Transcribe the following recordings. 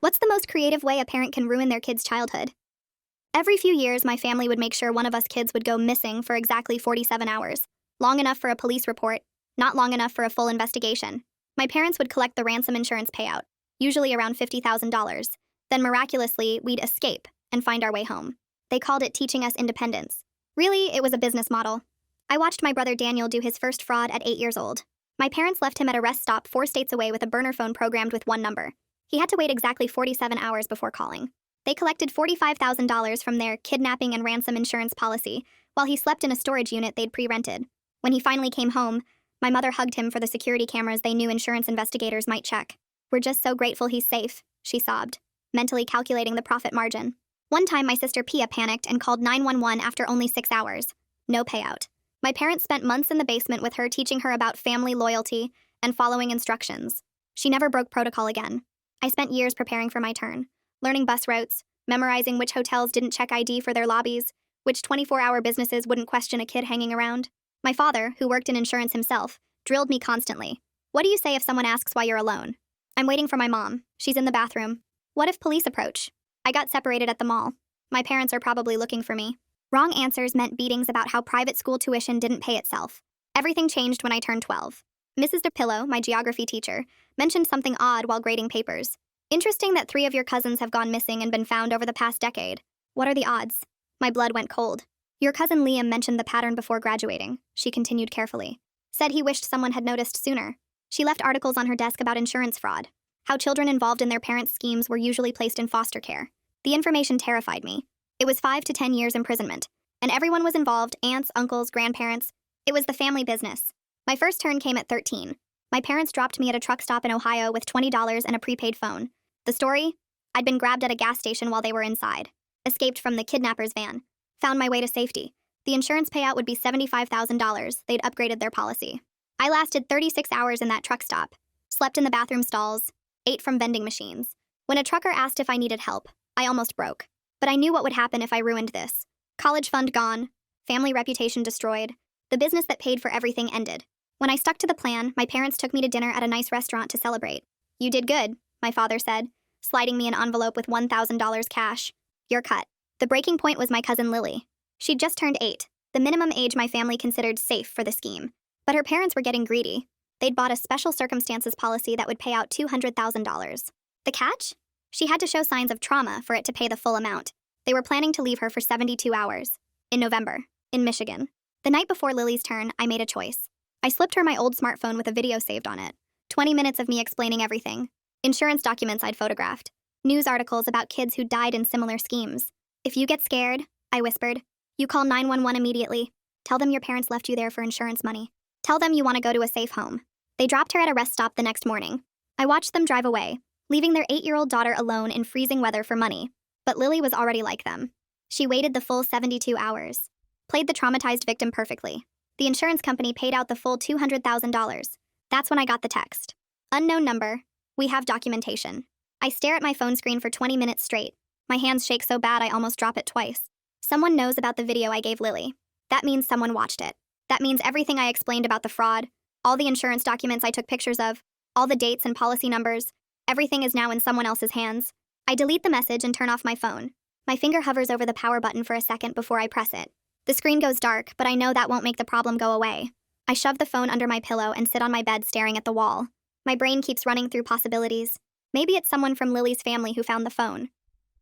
What's the most creative way a parent can ruin their kid's childhood? Every few years, my family would make sure one of us kids would go missing for exactly 47 hours. Long enough for a police report, not long enough for a full investigation. My parents would collect the ransom insurance payout, usually around $50,000. Then miraculously, we'd escape and find our way home. They called it teaching us independence. Really, it was a business model. I watched my brother Daniel do his first fraud at 8 years old. My parents left him at a rest stop 4 states away with a burner phone programmed with one number. He had to wait exactly 47 hours before calling. They collected $45,000 from their kidnapping and ransom insurance policy while he slept in a storage unit they'd pre-rented. When he finally came home, my mother hugged him for the security cameras they knew insurance investigators might check. "We're just so grateful he's safe," she sobbed, mentally calculating the profit margin. One time, my sister Pia panicked and called 911 after only 6 hours. No payout. My parents spent months in the basement with her teaching her about family loyalty and following instructions. She never broke protocol again. I spent years preparing for my turn, learning bus routes, memorizing which hotels didn't check ID for their lobbies, which 24-hour businesses wouldn't question a kid hanging around. My father, who worked in insurance himself, drilled me constantly. "What do you say if someone asks why you're alone?" "I'm waiting for my mom. She's in the bathroom." "What if police approach?" "I got separated at the mall. My parents are probably looking for me." Wrong answers meant beatings about how private school tuition didn't pay itself. Everything changed when I turned 12. Mrs. DePillo, my geography teacher, mentioned something odd while grading papers. "Interesting that 3 of your cousins have gone missing and been found over the past decade. What are the odds?" My blood went cold. "Your cousin Liam mentioned the pattern before graduating," she continued carefully. "Said he wished someone had noticed sooner." She left articles on her desk about insurance fraud, how children involved in their parents' schemes were usually placed in foster care. The information terrified me. It was 5 to 10 years imprisonment, and everyone was involved: aunts, uncles, grandparents. It was the family business. My first turn came at 13. My parents dropped me at a truck stop in Ohio with $20 and a prepaid phone. The story? I'd been grabbed at a gas station while they were inside, escaped from the kidnapper's van, found my way to safety. The insurance payout would be $75,000. They'd upgraded their policy. I lasted 36 hours in that truck stop, slept in the bathroom stalls, ate from vending machines. When a trucker asked if I needed help, I almost broke. But I knew what would happen if I ruined this. College fund gone, family reputation destroyed, the business that paid for everything ended. When I stuck to the plan, my parents took me to dinner at a nice restaurant to celebrate. "You did good," my father said, sliding me an envelope with $1,000 cash. "You're cut." The breaking point was my cousin Lily. She'd just turned 8, the minimum age my family considered safe for the scheme. But her parents were getting greedy. They'd bought a special circumstances policy that would pay out $200,000. The catch? She had to show signs of trauma for it to pay the full amount. They were planning to leave her for 72 hours. In November, in Michigan. The night before Lily's turn, I made a choice. I slipped her my old smartphone with a video saved on it. 20 minutes of me explaining everything. Insurance documents I'd photographed. News articles about kids who died in similar schemes. "If you get scared," I whispered, "you call 911 immediately. Tell them your parents left you there for insurance money. Tell them you want to go to a safe home." They dropped her at a rest stop the next morning. I watched them drive away, leaving their 8-year-old daughter alone in freezing weather for money. But Lily was already like them. She waited the full 72 hours. Played the traumatized victim perfectly. The insurance company paid out the full $200,000. That's when I got the text. "Unknown number. We have documentation." I stare at my phone screen for 20 minutes straight. My hands shake so bad I almost drop it twice. Someone knows about the video I gave Lily. That means someone watched it. That means everything I explained about the fraud, all the insurance documents I took pictures of, all the dates and policy numbers, everything is now in someone else's hands. I delete the message and turn off my phone. My finger hovers over the power button for a second before I press it. The screen goes dark, but I know that won't make the problem go away. I shove the phone under my pillow and sit on my bed staring at the wall. My brain keeps running through possibilities. Maybe it's someone from Lily's family who found the phone.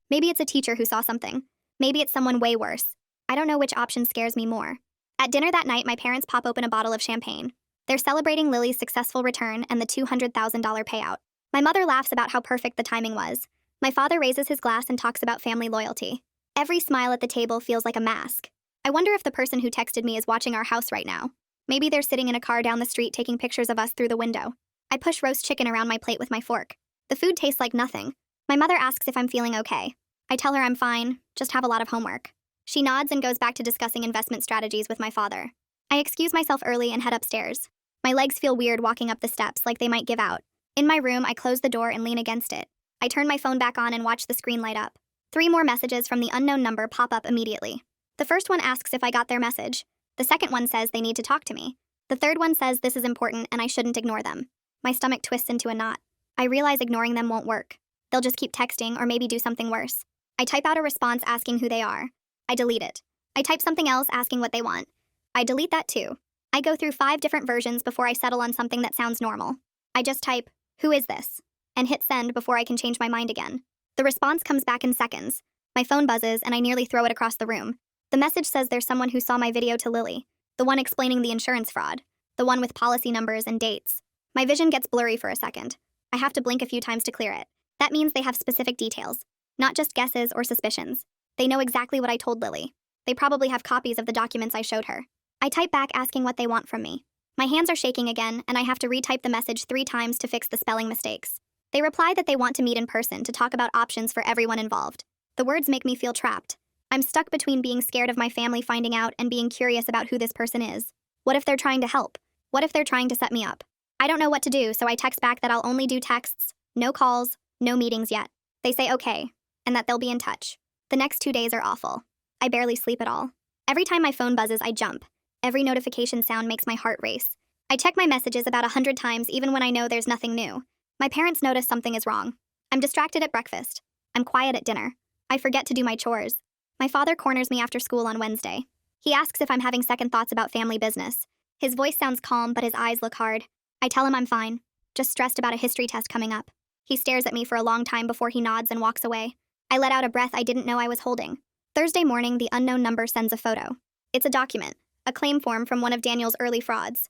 Maybe it's a teacher who saw something. Maybe it's someone way worse. I don't know which option scares me more. At dinner that night, my parents pop open a bottle of champagne. They're celebrating Lily's successful return and the $200,000 payout. My mother laughs about how perfect the timing was. My father raises his glass and talks about family loyalty. Every smile at the table feels like a mask. I wonder if the person who texted me is watching our house right now. Maybe they're sitting in a car down the street taking pictures of us through the window. I push roast chicken around my plate with my fork. The food tastes like nothing. My mother asks if I'm feeling okay. I tell her I'm fine, just have a lot of homework. She nods and goes back to discussing investment strategies with my father. I excuse myself early and head upstairs. My legs feel weird walking up the steps, like they might give out. In my room, I close the door and lean against it. I turn my phone back on and watch the screen light up. 3 more messages from the unknown number pop up immediately. The first one asks if I got their message. The second one says they need to talk to me. The third one says this is important and I shouldn't ignore them. My stomach twists into a knot. I realize ignoring them won't work. They'll just keep texting or maybe do something worse. I type out a response asking who they are. I delete it. I type something else asking what they want. I delete that too. I go through 5 different versions before I settle on something that sounds normal. I just type, "Who is this?" and hit send before I can change my mind again. The response comes back in seconds. My phone buzzes and I nearly throw it across the room. The message says there's someone who saw my video to Lily, the one explaining the insurance fraud, the one with policy numbers and dates. My vision gets blurry for a second. I have to blink a few times to clear it. That means they have specific details, not just guesses or suspicions. They know exactly what I told Lily. They probably have copies of the documents I showed her. I type back asking what they want from me. My hands are shaking again, and I have to retype the message 3 times to fix the spelling mistakes. They reply that they want to meet in person to talk about options for everyone involved. The words make me feel trapped. I'm stuck between being scared of my family finding out and being curious about who this person is. What if they're trying to help? What if they're trying to set me up? I don't know what to do, so I text back that I'll only do texts, no calls, no meetings yet. They say okay, and that they'll be in touch. The next 2 days are awful. I barely sleep at all. Every time my phone buzzes, I jump. Every notification sound makes my heart race. I check my messages about 100 times even when I know there's nothing new. My parents notice something is wrong. I'm distracted at breakfast. I'm quiet at dinner. I forget to do my chores. My father corners me after school on Wednesday. He asks if I'm having second thoughts about family business. His voice sounds calm, but his eyes look hard. I tell him I'm fine, just stressed about a history test coming up. He stares at me for a long time before he nods and walks away. I let out a breath I didn't know I was holding. Thursday morning, the unknown number sends a photo. It's a document, a claim form from one of Daniel's early frauds.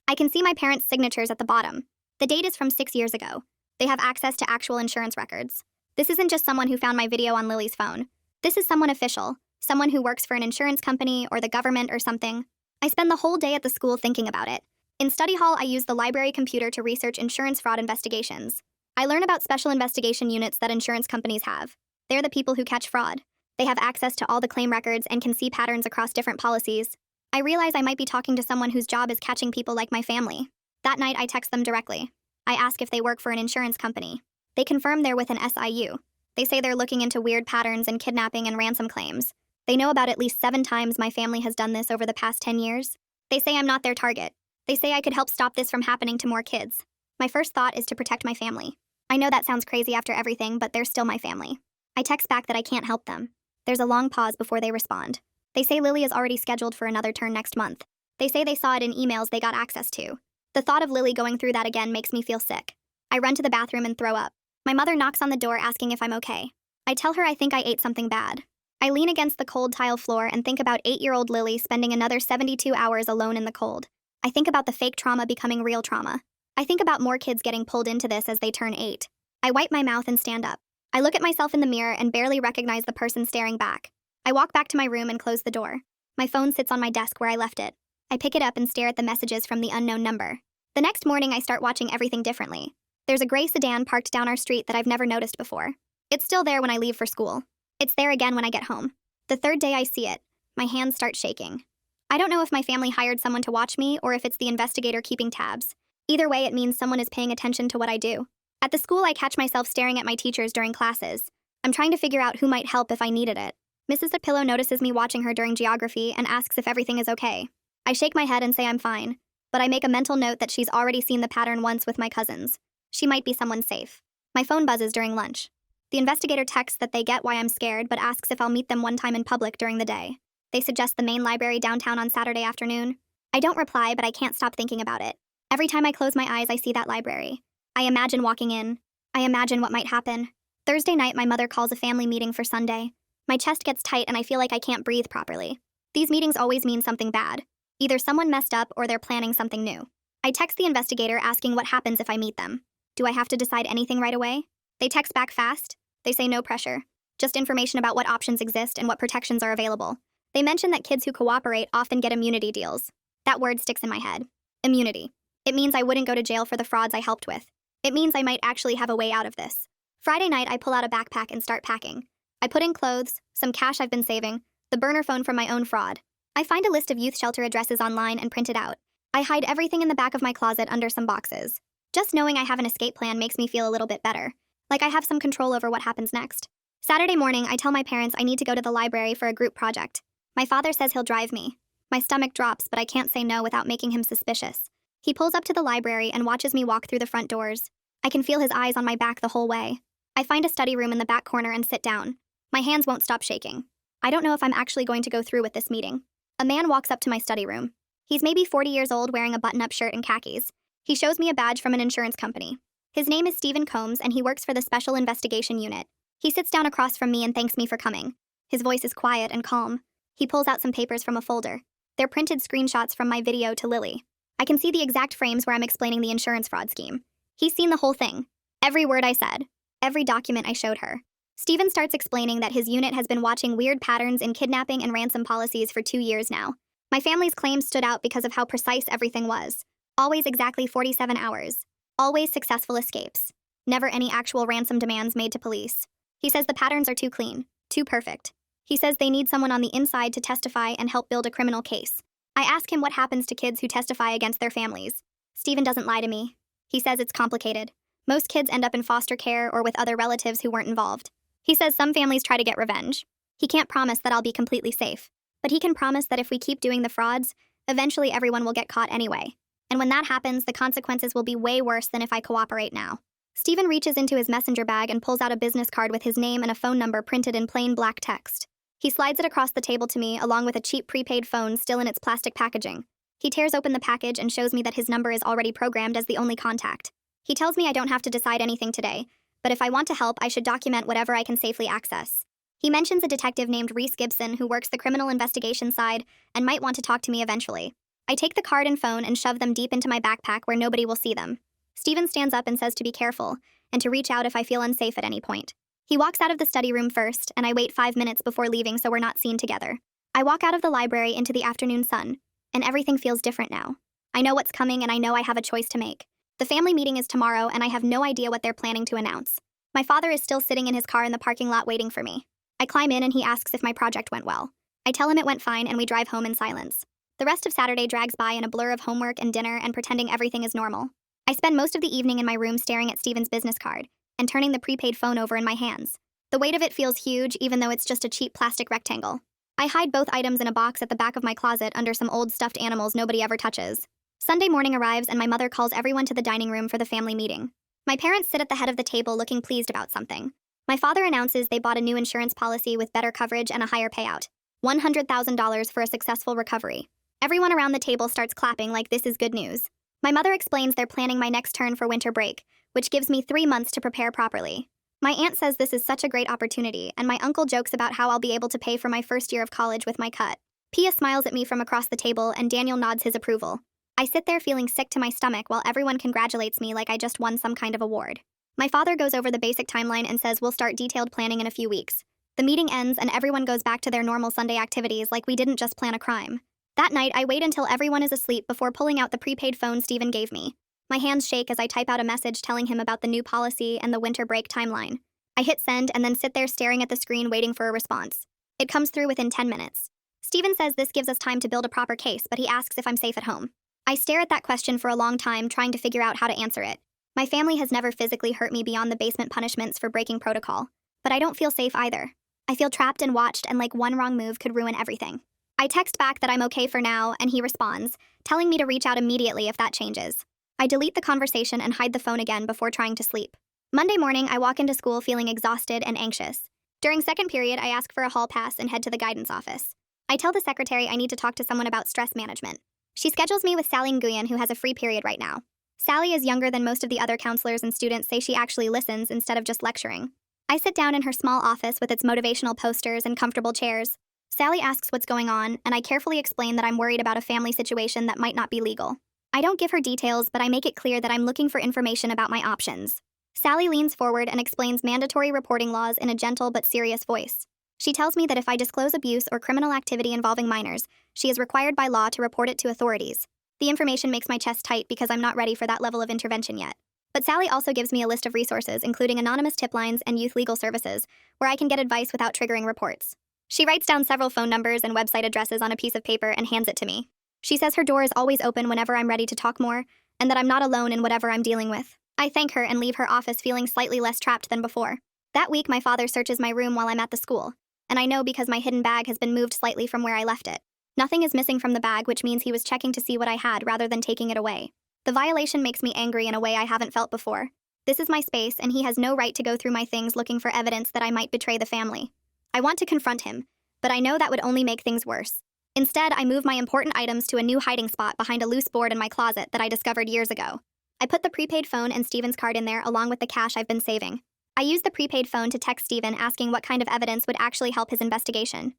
I can see my parents' signatures at the bottom. The date is from 6 years ago. They have access to actual insurance records. This isn't just someone who found my video on Lily's phone. This is someone official, someone who works for an insurance company or the government or something. I spend the whole day at the school thinking about it. In study hall, I use the library computer to research insurance fraud investigations. I learn about special investigation units that insurance companies have. They're the people who catch fraud. They have access to all the claim records and can see patterns across different policies. I realize I might be talking to someone whose job is catching people like my family. That night, I text them directly. I ask if they work for an insurance company. They confirm they're with an SIU. They say they're looking into weird patterns in kidnapping and ransom claims. They know about at least 7 times my family has done this over the past 10 years. They say I'm not their target. They say I could help stop this from happening to more kids. My first thought is to protect my family. I know that sounds crazy after everything, but they're still my family. I text back that I can't help them. There's a long pause before they respond. They say Lily is already scheduled for another turn next month. They say they saw it in emails they got access to. The thought of Lily going through that again makes me feel sick. I run to the bathroom and throw up. My mother knocks on the door asking if I'm okay. I tell her I think I ate something bad. I lean against the cold tile floor and think about 8-year-old Lily spending another 72 hours alone in the cold. I think about the fake trauma becoming real trauma. I think about more kids getting pulled into this as they turn 8. I wipe my mouth and stand up. I look at myself in the mirror and barely recognize the person staring back. I walk back to my room and close the door. My phone sits on my desk where I left it. I pick it up and stare at the messages from the unknown number. The next morning, I start watching everything differently. There's a gray sedan parked down our street that I've never noticed before. It's still there when I leave for school. It's there again when I get home. The third day I see it, my hands start shaking. I don't know if my family hired someone to watch me or if it's the investigator keeping tabs. Either way, it means someone is paying attention to what I do. At the school, I catch myself staring at my teachers during classes. I'm trying to figure out who might help if I needed it. Mrs. Pillow notices me watching her during geography and asks if everything is okay. I shake my head and say I'm fine, but I make a mental note that she's already seen the pattern once with my cousins. She might be someone safe. My phone buzzes during lunch. The investigator texts that they get why I'm scared, but asks if I'll meet them one time in public during the day. They suggest the main library downtown on Saturday afternoon. I don't reply, but I can't stop thinking about it. Every time I close my eyes, I see that library. I imagine walking in. I imagine what might happen. Thursday night, my mother calls a family meeting for Sunday. My chest gets tight and I feel like I can't breathe properly. These meetings always mean something bad. Either someone messed up or they're planning something new. I text the investigator asking what happens if I meet them. Do I have to decide anything right away? They text back fast. They say no pressure. Just information about what options exist and what protections are available. They mention that kids who cooperate often get immunity deals. That word sticks in my head. Immunity. It means I wouldn't go to jail for the frauds I helped with. It means I might actually have a way out of this. Friday night, I pull out a backpack and start packing. I put in clothes, some cash I've been saving, the burner phone from my own fraud. I find a list of youth shelter addresses online and print it out. I hide everything in the back of my closet under some boxes. Just knowing I have an escape plan makes me feel a little bit better. Like I have some control over what happens next. Saturday morning, I tell my parents I need to go to the library for a group project. My father says he'll drive me. My stomach drops, but I can't say no without making him suspicious. He pulls up to the library and watches me walk through the front doors. I can feel his eyes on my back the whole way. I find a study room in the back corner and sit down. My hands won't stop shaking. I don't know if I'm actually going to go through with this meeting. A man walks up to my study room. He's maybe 40 years old, wearing a button-up shirt and khakis. He shows me a badge from an insurance company. His name is Stephen Combs, and he works for the Special Investigation Unit. He sits down across from me and thanks me for coming. His voice is quiet and calm. He pulls out some papers from a folder. They're printed screenshots from my video to Lily. I can see the exact frames where I'm explaining the insurance fraud scheme. He's seen the whole thing. Every word I said. Every document I showed her. Stephen starts explaining that his unit has been watching weird patterns in kidnapping and ransom policies for 2 years now. My family's claims stood out because of how precise everything was. Always exactly 47 hours. Always successful escapes. Never any actual ransom demands made to police. He says the patterns are too clean, too perfect. He says they need someone on the inside to testify and help build a criminal case. I ask him what happens to kids who testify against their families. Stephen doesn't lie to me. He says it's complicated. Most kids end up in foster care or with other relatives who weren't involved. He says some families try to get revenge. He can't promise that I'll be completely safe, but he can promise that if we keep doing the frauds, eventually everyone will get caught anyway. And when that happens, the consequences will be way worse than if I cooperate now. Stephen reaches into his messenger bag and pulls out a business card with his name and a phone number printed in plain black text. He slides it across the table to me, along with a cheap prepaid phone still in its plastic packaging. He tears open the package and shows me that his number is already programmed as the only contact. He tells me I don't have to decide anything today, but if I want to help, I should document whatever I can safely access. He mentions a detective named Reese Gibson who works the criminal investigation side and might want to talk to me eventually. I take the card and phone and shove them deep into my backpack where nobody will see them. Stephen stands up and says to be careful and to reach out if I feel unsafe at any point. He walks out of the study room first, and I wait 5 minutes before leaving so we're not seen together. I walk out of the library into the afternoon sun, and everything feels different now. I know what's coming, and I know I have a choice to make. The family meeting is tomorrow, and I have no idea what they're planning to announce. My father is still sitting in his car in the parking lot waiting for me. I climb in and he asks if my project went well. I tell him it went fine and we drive home in silence. The rest of Saturday drags by in a blur of homework and dinner and pretending everything is normal. I spend most of the evening in my room staring at Stephen's business card and turning the prepaid phone over in my hands. The weight of it feels huge even though it's just a cheap plastic rectangle. I hide both items in a box at the back of my closet under some old stuffed animals nobody ever touches. Sunday morning arrives and my mother calls everyone to the dining room for the family meeting. My parents sit at the head of the table looking pleased about something. My father announces they bought a new insurance policy with better coverage and a higher payout. $100,000 for a successful recovery. Everyone around the table starts clapping like this is good news. My mother explains they're planning my next turn for winter break, which gives me 3 months to prepare properly. My aunt says this is such a great opportunity, and my uncle jokes about how I'll be able to pay for my first year of college with my cut. Pia smiles at me from across the table, and Daniel nods his approval. I sit there feeling sick to my stomach while everyone congratulates me like I just won some kind of award. My father goes over the basic timeline and says we'll start detailed planning in a few weeks. The meeting ends and everyone goes back to their normal Sunday activities like we didn't just plan a crime. That night, I wait until everyone is asleep before pulling out the prepaid phone Stephen gave me. My hands shake as I type out a message telling him about the new policy and the winter break timeline. I hit send and then sit there staring at the screen waiting for a response. It comes through within 10 minutes. Stephen says this gives us time to build a proper case, but he asks if I'm safe at home. I stare at that question for a long time, trying to figure out how to answer it. My family has never physically hurt me beyond the basement punishments for breaking protocol, but I don't feel safe either. I feel trapped and watched and like one wrong move could ruin everything. I text back that I'm okay for now, and he responds, telling me to reach out immediately if that changes. I delete the conversation and hide the phone again before trying to sleep. Monday morning, I walk into school feeling exhausted and anxious. During second period, I ask for a hall pass and head to the guidance office. I tell the secretary I need to talk to someone about stress management. She schedules me with Sally Nguyen, who has a free period right now. Sally is younger than most of the other counselors, and students say she actually listens instead of just lecturing. I sit down in her small office with its motivational posters and comfortable chairs. Sally asks what's going on, and I carefully explain that I'm worried about a family situation that might not be legal. I don't give her details, but I make it clear that I'm looking for information about my options. Sally leans forward and explains mandatory reporting laws in a gentle but serious voice. She tells me that if I disclose abuse or criminal activity involving minors, she is required by law to report it to authorities. The information makes my chest tight because I'm not ready for that level of intervention yet. But Sally also gives me a list of resources, including anonymous tip lines and youth legal services, where I can get advice without triggering reports. She writes down several phone numbers and website addresses on a piece of paper and hands it to me. She says her door is always open whenever I'm ready to talk more, and that I'm not alone in whatever I'm dealing with. I thank her and leave her office feeling slightly less trapped than before. That week, my father searches my room while I'm at the school, and I know because my hidden bag has been moved slightly from where I left it. Nothing is missing from the bag, which means he was checking to see what I had rather than taking it away. The violation makes me angry in a way I haven't felt before. This is my space, and he has no right to go through my things looking for evidence that I might betray the family. I want to confront him, but I know that would only make things worse. Instead, I move my important items to a new hiding spot behind a loose board in my closet that I discovered years ago. I put the prepaid phone and Steven's card in there along with the cash I've been saving. I use the prepaid phone to text Steven asking what kind of evidence would actually help his investigation.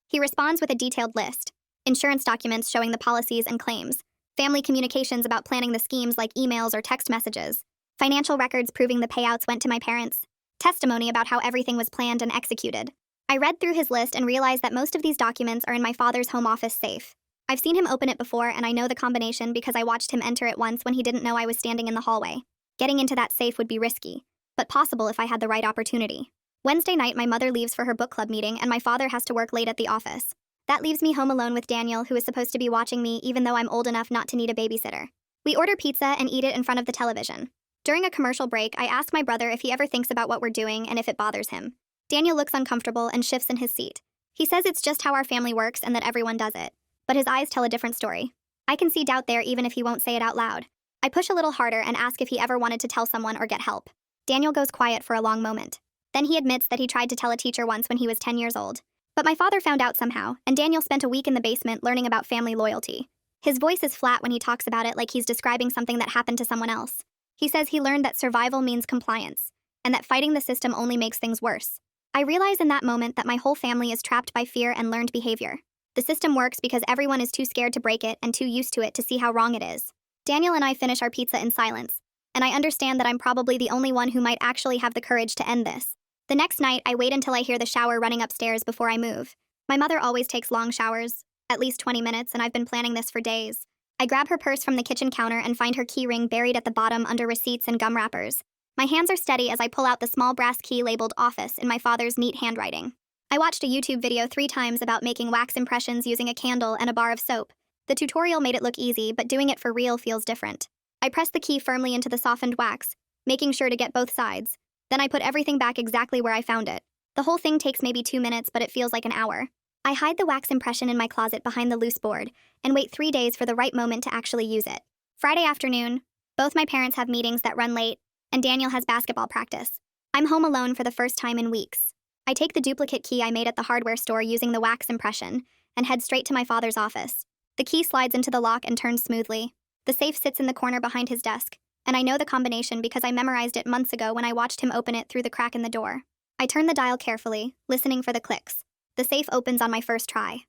He responds with a detailed list: insurance documents showing the policies and claims, family communications about planning the schemes like emails or text messages, financial records proving the payouts went to my parents, testimony about how everything was planned and executed. I read through his list and realized that most of these documents are in my father's home office safe. I've seen him open it before, and I know the combination because I watched him enter it once when he didn't know I was standing in the hallway. Getting into that safe would be risky, but possible if I had the right opportunity. Wednesday night, my mother leaves for her book club meeting, and my father has to work late at the office. That leaves me home alone with Daniel, who is supposed to be watching me even though I'm old enough not to need a babysitter. We order pizza and eat it in front of the television. During a commercial break, I ask my brother if he ever thinks about what we're doing and if it bothers him. Daniel looks uncomfortable and shifts in his seat. He says it's just how our family works and that everyone does it. But his eyes tell a different story. I can see doubt there even if he won't say it out loud. I push a little harder and ask if he ever wanted to tell someone or get help. Daniel goes quiet for a long moment. Then he admits that he tried to tell a teacher once when he was 10 years old. But my father found out somehow, and Daniel spent a week in the basement learning about family loyalty. His voice is flat when he talks about it like he's describing something that happened to someone else. He says he learned that survival means compliance, and that fighting the system only makes things worse. I realize in that moment that my whole family is trapped by fear and learned behavior. The system works because everyone is too scared to break it and too used to it to see how wrong it is. Daniel and I finish our pizza in silence, and I understand that I'm probably the only one who might actually have the courage to end this. The next night, I wait until I hear the shower running upstairs before I move. My mother always takes long showers, at least 20 minutes, and I've been planning this for days. I grab her purse from the kitchen counter and find her key ring buried at the bottom under receipts and gum wrappers. My hands are steady as I pull out the small brass key labeled Office in my father's neat handwriting. I watched a YouTube video 3 times about making wax impressions using a candle and a bar of soap. The tutorial made it look easy, but doing it for real feels different. I press the key firmly into the softened wax, making sure to get both sides. Then I put everything back exactly where I found it. The whole thing takes maybe 2 minutes, but it feels like an hour. I hide the wax impression in my closet behind the loose board and wait 3 days for the right moment to actually use it. Friday afternoon, both my parents have meetings that run late, and Daniel has basketball practice. I'm home alone for the first time in weeks. I take the duplicate key I made at the hardware store using the wax impression and head straight to my father's office. The key slides into the lock and turns smoothly. The safe sits in the corner behind his desk, and I know the combination because I memorized it months ago when I watched him open it through the crack in the door. I turn the dial carefully, listening for the clicks. The safe opens on my first try.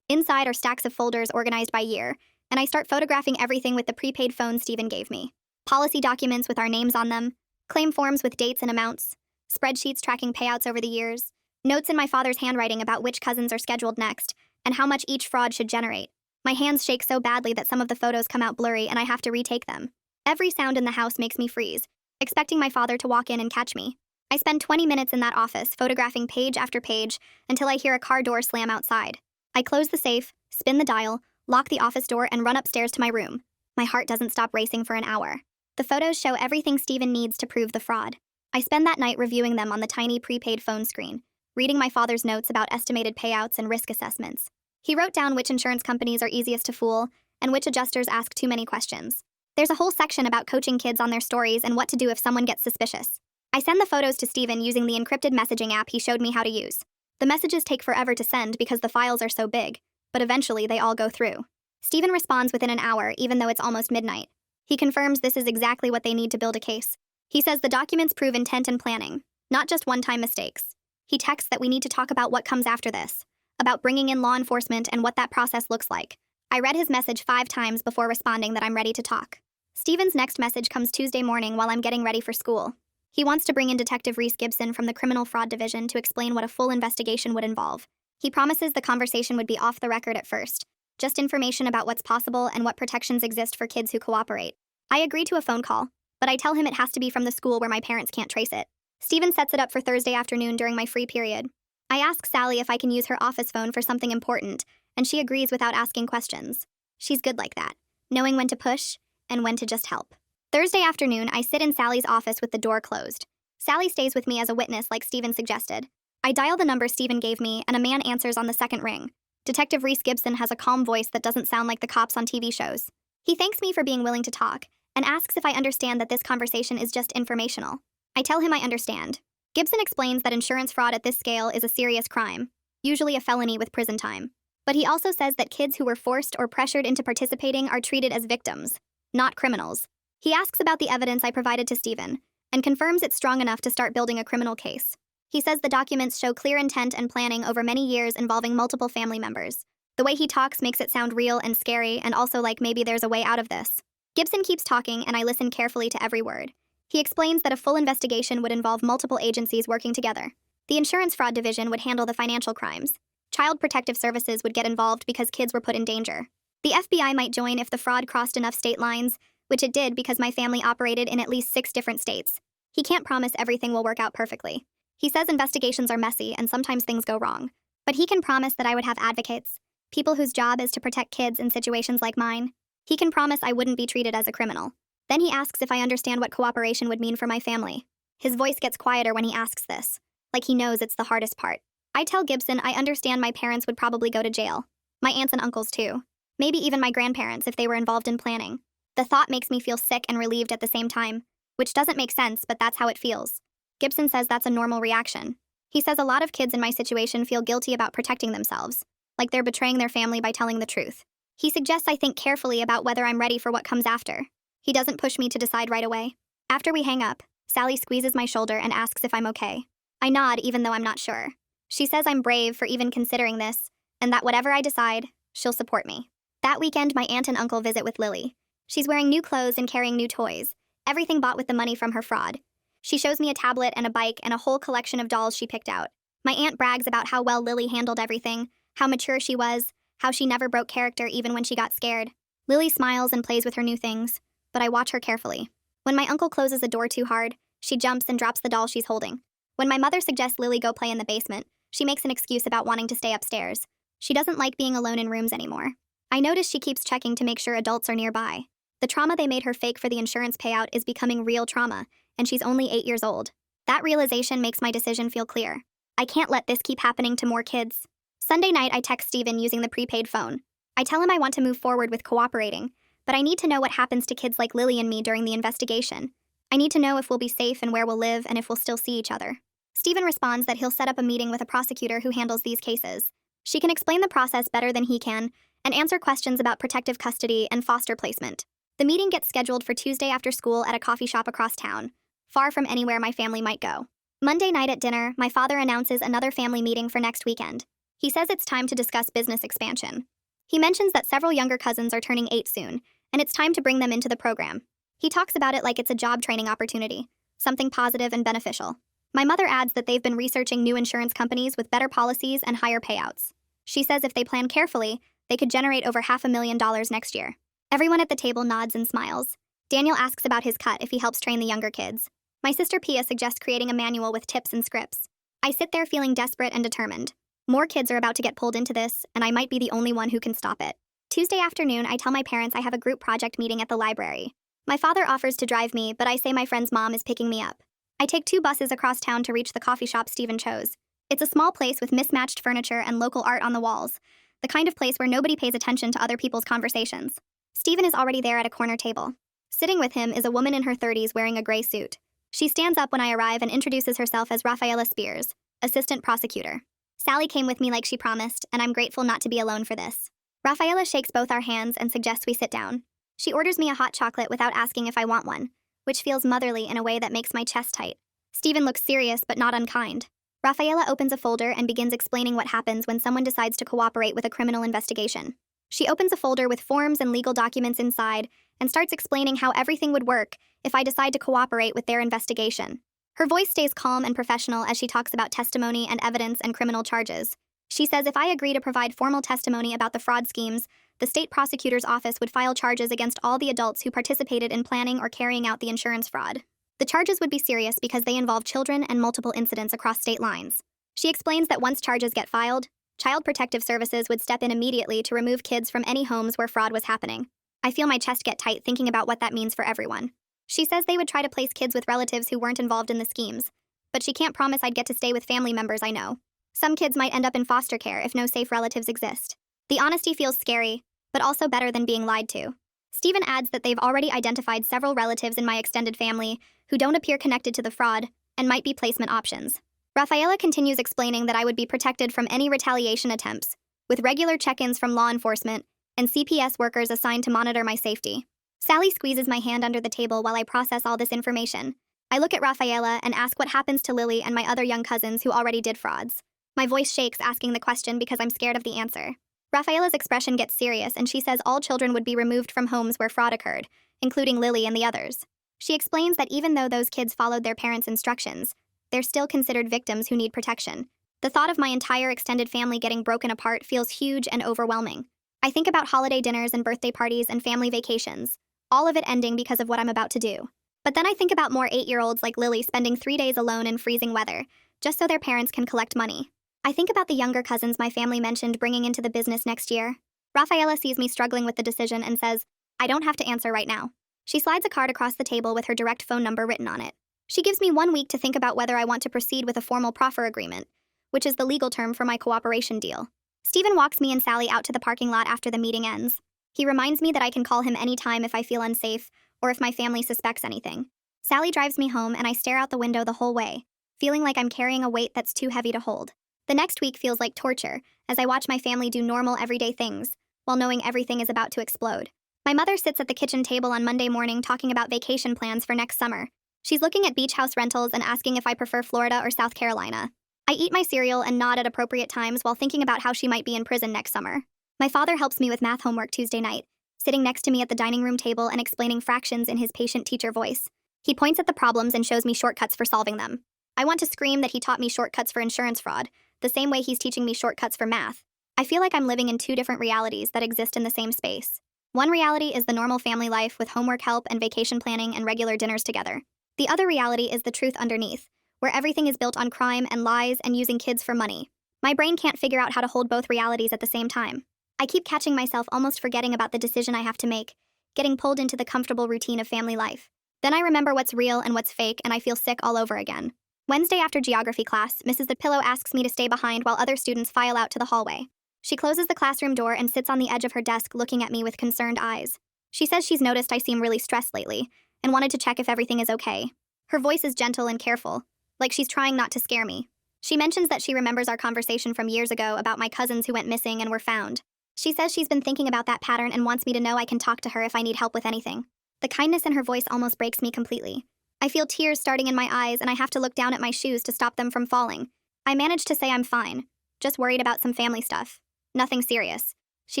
Inside are stacks of folders organized by year, and I start photographing everything with the prepaid phone Steven gave me. Policy documents with our names on them, claim forms with dates and amounts, spreadsheets tracking payouts over the years, notes in my father's handwriting about which cousins are scheduled next, and how much each fraud should generate. My hands shake so badly that some of the photos come out blurry and I have to retake them. Every sound in the house makes me freeze, expecting my father to walk in and catch me. I spend 20 minutes in that office, photographing page after page, until I hear a car door slam outside. I close the safe, spin the dial, lock the office door, and run upstairs to my room. My heart doesn't stop racing for an hour. The photos show everything Steven needs to prove the fraud. I spend that night reviewing them on the tiny prepaid phone screen, reading my father's notes about estimated payouts and risk assessments. He wrote down which insurance companies are easiest to fool and which adjusters ask too many questions. There's a whole section about coaching kids on their stories and what to do if someone gets suspicious. I send the photos to Steven using the encrypted messaging app he showed me how to use. The messages take forever to send because the files are so big, but eventually they all go through. Steven responds within an hour, even though it's almost midnight. He confirms this is exactly what they need to build a case. He says the documents prove intent and planning, not just one-time mistakes. He texts that we need to talk about what comes after this, about bringing in law enforcement and what that process looks like. I read his message 5 times before responding that I'm ready to talk. Steven's next message comes Tuesday morning while I'm getting ready for school. He wants to bring in Detective Reese Gibson from the Criminal Fraud Division to explain what a full investigation would involve. He promises the conversation would be off the record at first, just information about what's possible and what protections exist for kids who cooperate. I agree to a phone call, but I tell him it has to be from the school where my parents can't trace it. Steven sets it up for Thursday afternoon during my free period. I ask Sally if I can use her office phone for something important, and she agrees without asking questions. She's good like that, knowing when to push and when to just help. Thursday afternoon, I sit in Sally's office with the door closed. Sally stays with me as a witness like Steven suggested. I dial the number Steven gave me, and a man answers on the second ring. Detective Reese Gibson has a calm voice that doesn't sound like the cops on TV shows. He thanks me for being willing to talk, and asks if I understand that this conversation is just informational. I tell him I understand. Gibson explains that insurance fraud at this scale is a serious crime, usually a felony with prison time. But he also says that kids who were forced or pressured into participating are treated as victims, not criminals. He asks about the evidence I provided to Stephen, and confirms it's strong enough to start building a criminal case. He says the documents show clear intent and planning over many years involving multiple family members. The way he talks makes it sound real and scary, and also like maybe there's a way out of this. Gibson keeps talking, and I listen carefully to every word. He explains that a full investigation would involve multiple agencies working together. The insurance fraud division would handle the financial crimes. Child Protective Services would get involved because kids were put in danger. The FBI might join if the fraud crossed enough state lines, which it did because my family operated in at least 6 different states. He can't promise everything will work out perfectly. He says investigations are messy and sometimes things go wrong. But he can promise that I would have advocates, people whose job is to protect kids in situations like mine. He can promise I wouldn't be treated as a criminal. Then he asks if I understand what cooperation would mean for my family. His voice gets quieter when he asks this, like he knows it's the hardest part. I tell Gibson I understand my parents would probably go to jail. My aunts and uncles too. Maybe even my grandparents if they were involved in planning. The thought makes me feel sick and relieved at the same time, which doesn't make sense, but that's how it feels. Gibson says that's a normal reaction. He says a lot of kids in my situation feel guilty about protecting themselves, like they're betraying their family by telling the truth. He suggests I think carefully about whether I'm ready for what comes after. He doesn't push me to decide right away. After we hang up, Sally squeezes my shoulder and asks if I'm okay. I nod even though I'm not sure. She says I'm brave for even considering this, and that whatever I decide, she'll support me. That weekend, my aunt and uncle visit with Lily. She's wearing new clothes and carrying new toys, everything bought with the money from her fraud. She shows me a tablet and a bike and a whole collection of dolls she picked out. My aunt brags about how well Lily handled everything, how mature she was, how she never broke character even when she got scared. Lily smiles and plays with her new things, but I watch her carefully. When my uncle closes a door too hard, she jumps and drops the doll she's holding. When my mother suggests Lily go play in the basement, she makes an excuse about wanting to stay upstairs. She doesn't like being alone in rooms anymore. I notice she keeps checking to make sure adults are nearby. The trauma they made her fake for the insurance payout is becoming real trauma, and she's only 8 years old. That realization makes my decision feel clear. I can't let this keep happening to more kids. Sunday night, I text Stephen using the prepaid phone. I tell him I want to move forward with cooperating, but I need to know what happens to kids like Lily and me during the investigation. I need to know if we'll be safe and where we'll live and if we'll still see each other. Stephen responds that he'll set up a meeting with a prosecutor who handles these cases. She can explain the process better than he can and answer questions about protective custody and foster placement. The meeting gets scheduled for Tuesday after school at a coffee shop across town, far from anywhere my family might go. Monday night at dinner, my father announces another family meeting for next weekend. He says it's time to discuss business expansion. He mentions that several younger cousins are turning 8 soon, and it's time to bring them into the program. He talks about it like it's a job training opportunity, something positive and beneficial. My mother adds that they've been researching new insurance companies with better policies and higher payouts. She says if they plan carefully, they could generate over $500,000 next year. Everyone at the table nods and smiles. Daniel asks about his cut if he helps train the younger kids. My sister Pia suggests creating a manual with tips and scripts. I sit there feeling desperate and determined. More kids are about to get pulled into this, and I might be the only one who can stop it. Tuesday afternoon, I tell my parents I have a group project meeting at the library. My father offers to drive me, but I say my friend's mom is picking me up. I take 2 buses across town to reach the coffee shop Stephen chose. It's a small place with mismatched furniture and local art on the walls, the kind of place where nobody pays attention to other people's conversations. Stephen is already there at a corner table. Sitting with him is a woman in her 30s wearing a gray suit. She stands up when I arrive and introduces herself as Rafaela Spears, assistant prosecutor. Sally came with me like she promised, and I'm grateful not to be alone for this. Rafaela shakes both our hands and suggests we sit down. She orders me a hot chocolate without asking if I want one, which feels motherly in a way that makes my chest tight. Stephen looks serious but not unkind. Rafaela opens a folder and begins explaining what happens when someone decides to cooperate with a criminal investigation. She opens a folder with forms and legal documents inside and starts explaining how everything would work if I decide to cooperate with their investigation. Her voice stays calm and professional as she talks about testimony and evidence and criminal charges. She says if I agree to provide formal testimony about the fraud schemes, the state prosecutor's office would file charges against all the adults who participated in planning or carrying out the insurance fraud. The charges would be serious because they involve children and multiple incidents across state lines. She explains that once charges get filed, Child Protective Services would step in immediately to remove kids from any homes where fraud was happening. I feel my chest get tight thinking about what that means for everyone. She says they would try to place kids with relatives who weren't involved in the schemes, but she can't promise I'd get to stay with family members I know. Some kids might end up in foster care if no safe relatives exist. The honesty feels scary, but also better than being lied to. Stephen adds that they've already identified several relatives in my extended family who don't appear connected to the fraud and might be placement options. Rafaela continues explaining that I would be protected from any retaliation attempts, with regular check-ins from law enforcement and CPS workers assigned to monitor my safety. Sally squeezes my hand under the table while I process all this information. I look at Rafaela and ask what happens to Lily and my other young cousins who already did frauds. My voice shakes asking the question because I'm scared of the answer. Rafaela's expression gets serious and she says all children would be removed from homes where fraud occurred, including Lily and the others. She explains that even though those kids followed their parents' instructions, they're still considered victims who need protection. The thought of my entire extended family getting broken apart feels huge and overwhelming. I think about holiday dinners and birthday parties and family vacations, all of it ending because of what I'm about to do. But then I think about more 8-year-olds like Lily spending 3 days alone in freezing weather, just so their parents can collect money. I think about the younger cousins my family mentioned bringing into the business next year. Rafaela sees me struggling with the decision and says, I don't have to answer right now. She slides a card across the table with her direct phone number written on it. She gives me 1 week to think about whether I want to proceed with a formal proffer agreement, which is the legal term for my cooperation deal. Stephen walks me and Sally out to the parking lot after the meeting ends. He reminds me that I can call him anytime if I feel unsafe or if my family suspects anything. Sally drives me home and I stare out the window the whole way, feeling like I'm carrying a weight that's too heavy to hold. The next week feels like torture as I watch my family do normal everyday things while knowing everything is about to explode. My mother sits at the kitchen table on Monday morning talking about vacation plans for next summer. She's looking at beach house rentals and asking if I prefer Florida or South Carolina. I eat my cereal and nod at appropriate times while thinking about how she might be in prison next summer. My father helps me with math homework Tuesday night, sitting next to me at the dining room table and explaining fractions in his patient-teacher voice. He points at the problems and shows me shortcuts for solving them. I want to scream that he taught me shortcuts for insurance fraud, the same way he's teaching me shortcuts for math. I feel like I'm living in 2 different realities that exist in the same space. One reality is the normal family life with homework help and vacation planning and regular dinners together. The other reality is the truth underneath, where everything is built on crime and lies and using kids for money. My brain can't figure out how to hold both realities at the same time. I keep catching myself almost forgetting about the decision I have to make, getting pulled into the comfortable routine of family life. Then I remember what's real and what's fake, and I feel sick all over again. Wednesday after geography class, Mrs. The Pillow asks me to stay behind while other students file out to the hallway. She closes the classroom door and sits on the edge of her desk looking at me with concerned eyes. She says she's noticed I seem really stressed lately and wanted to check if everything is okay. Her voice is gentle and careful, like she's trying not to scare me. She mentions that she remembers our conversation from years ago about my cousins who went missing and were found. She says she's been thinking about that pattern and wants me to know I can talk to her if I need help with anything. The kindness in her voice almost breaks me completely. I feel tears starting in my eyes and I have to look down at my shoes to stop them from falling. I manage to say I'm fine, just worried about some family stuff. Nothing serious. She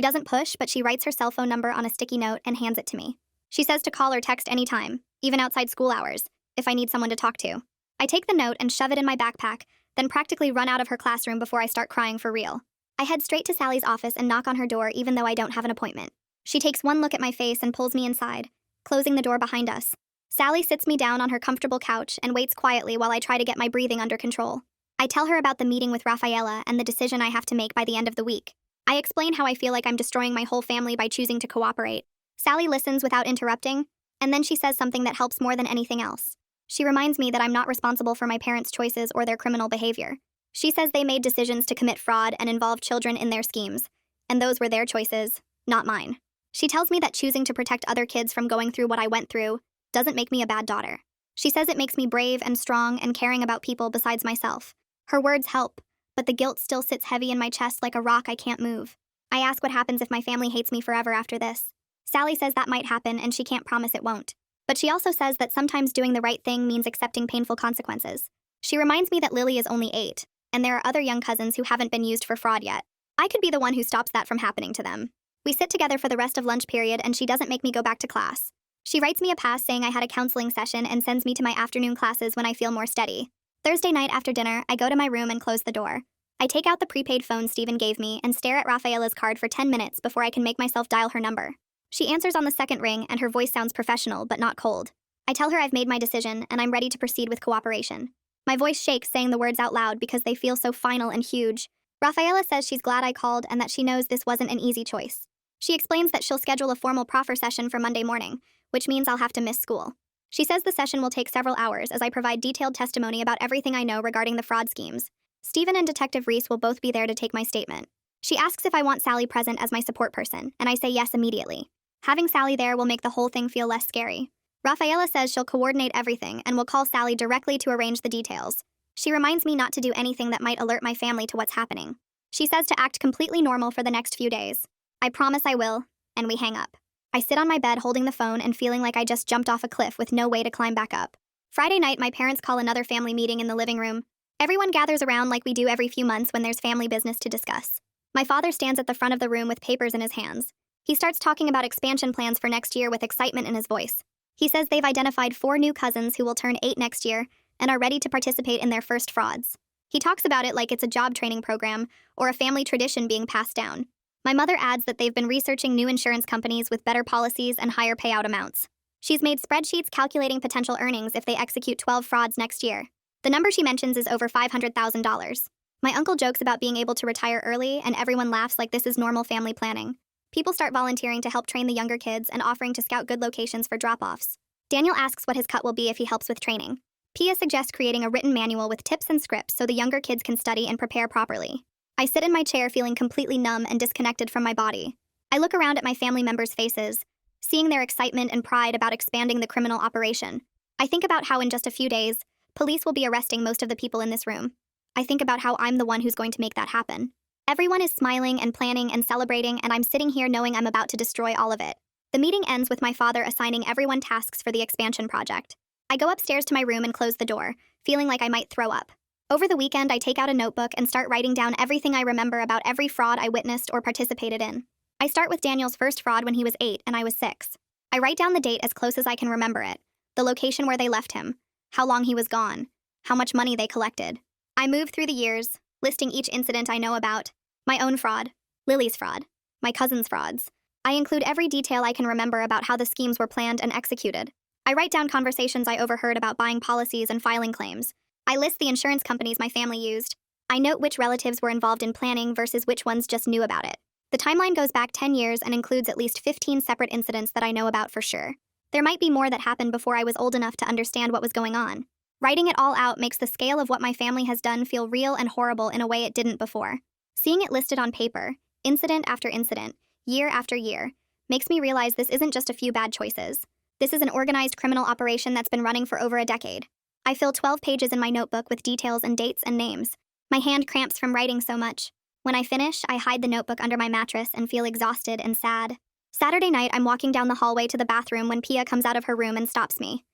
doesn't push, but she writes her cell phone number on a sticky note and hands it to me. She says to call or text anytime, even outside school hours, if I need someone to talk to. I take the note and shove it in my backpack, then practically run out of her classroom before I start crying for real. I head straight to Sally's office and knock on her door even though I don't have an appointment. She takes one look at my face and pulls me inside, closing the door behind us. Sally sits me down on her comfortable couch and waits quietly while I try to get my breathing under control. I tell her about the meeting with Rafaela and the decision I have to make by the end of the week. I explain how I feel like I'm destroying my whole family by choosing to cooperate. Sally listens without interrupting, and then she says something that helps more than anything else. She reminds me that I'm not responsible for my parents' choices or their criminal behavior. She says they made decisions to commit fraud and involve children in their schemes, and those were their choices, not mine. She tells me that choosing to protect other kids from going through what I went through doesn't make me a bad daughter. She says it makes me brave and strong and caring about people besides myself. Her words help, but the guilt still sits heavy in my chest like a rock I can't move. I ask what happens if my family hates me forever after this. Sally says that might happen and she can't promise it won't. But she also says that sometimes doing the right thing means accepting painful consequences. She reminds me that Lily is only 8, and there are other young cousins who haven't been used for fraud yet. I could be the one who stops that from happening to them. We sit together for the rest of lunch period and she doesn't make me go back to class. She writes me a pass saying I had a counseling session and sends me to my afternoon classes when I feel more steady. Thursday night after dinner, I go to my room and close the door. I take out the prepaid phone Stephen gave me and stare at Rafaela's card for 10 minutes before I can make myself dial her number. She answers on the second ring and her voice sounds professional but not cold. I tell her I've made my decision and I'm ready to proceed with cooperation. My voice shakes saying the words out loud because they feel so final and huge. Rafaela says she's glad I called and that she knows this wasn't an easy choice. She explains that she'll schedule a formal proffer session for Monday morning, which means I'll have to miss school. She says the session will take several hours as I provide detailed testimony about everything I know regarding the fraud schemes. Stephen and Detective Reese will both be there to take my statement. She asks if I want Sally present as my support person, and I say yes immediately. Having Sally there will make the whole thing feel less scary. Rafaela says she'll coordinate everything and will call Sally directly to arrange the details. She reminds me not to do anything that might alert my family to what's happening. She says to act completely normal for the next few days. I promise I will, and we hang up. I sit on my bed holding the phone and feeling like I just jumped off a cliff with no way to climb back up. Friday night, my parents call another family meeting in the living room. Everyone gathers around like we do every few months when there's family business to discuss. My father stands at the front of the room with papers in his hands. He starts talking about expansion plans for next year with excitement in his voice. He says they've identified 4 new cousins who will turn 8 next year and are ready to participate in their first frauds. He talks about it like it's a job training program or a family tradition being passed down. My mother adds that they've been researching new insurance companies with better policies and higher payout amounts. She's made spreadsheets calculating potential earnings if they execute 12 frauds next year. The number she mentions is over $500,000. My uncle jokes about being able to retire early, and everyone laughs like this is normal family planning. People start volunteering to help train the younger kids and offering to scout good locations for drop-offs. Daniel asks what his cut will be if he helps with training. Pia suggests creating a written manual with tips and scripts so the younger kids can study and prepare properly. I sit in my chair feeling completely numb and disconnected from my body. I look around at my family members' faces, seeing their excitement and pride about expanding the criminal operation. I think about how in just a few days, police will be arresting most of the people in this room. I think about how I'm the one who's going to make that happen. Everyone is smiling and planning and celebrating, and I'm sitting here knowing I'm about to destroy all of it. The meeting ends with my father assigning everyone tasks for the expansion project. I go upstairs to my room and close the door, feeling like I might throw up. Over the weekend, I take out a notebook and start writing down everything I remember about every fraud I witnessed or participated in. I start with Daniel's first fraud when he was 8 and I was 6. I write down the date as close as I can remember it, the location where they left him, how long he was gone, how much money they collected. I move through the years, listing each incident I know about, my own fraud, Lily's fraud, my cousin's frauds. I include every detail I can remember about how the schemes were planned and executed. I write down conversations I overheard about buying policies and filing claims. I list the insurance companies my family used. I note which relatives were involved in planning versus which ones just knew about it. The timeline goes back 10 years and includes at least 15 separate incidents that I know about for sure. There might be more that happened before I was old enough to understand what was going on. Writing it all out makes the scale of what my family has done feel real and horrible in a way it didn't before. Seeing it listed on paper, incident after incident, year after year, makes me realize this isn't just a few bad choices. This is an organized criminal operation that's been running for over a decade. I fill 12 pages in my notebook with details and dates and names. My hand cramps from writing so much. When I finish, I hide the notebook under my mattress and feel exhausted and sad. Saturday night, I'm walking down the hallway to the bathroom when Pia comes out of her room and stops me.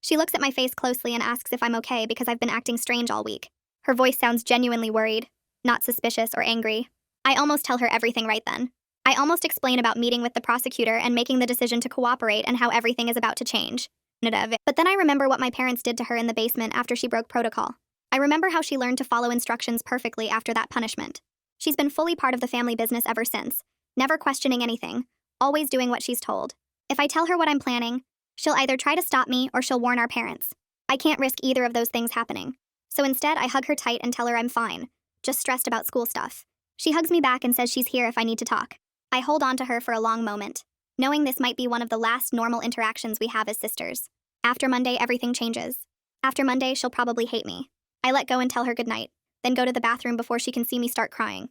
She looks at my face closely and asks if I'm okay because I've been acting strange all week. Her voice sounds genuinely worried, not suspicious or angry. I almost tell her everything right then. I almost explain about meeting with the prosecutor and making the decision to cooperate and how everything is about to change. But then I remember what my parents did to her in the basement after she broke protocol. I remember how she learned to follow instructions perfectly after that punishment. She's been fully part of the family business ever since, never questioning anything, always doing what she's told. If I tell her what I'm planning, she'll either try to stop me or she'll warn our parents. I can't risk either of those things happening. So instead, I hug her tight and tell her I'm fine, just stressed about school stuff. She hugs me back and says she's here if I need to talk. I hold on to her for a long moment, knowing this might be one of the last normal interactions we have as sisters. After Monday, everything changes. After Monday, she'll probably hate me. I let go and tell her goodnight, then go to the bathroom before she can see me start crying.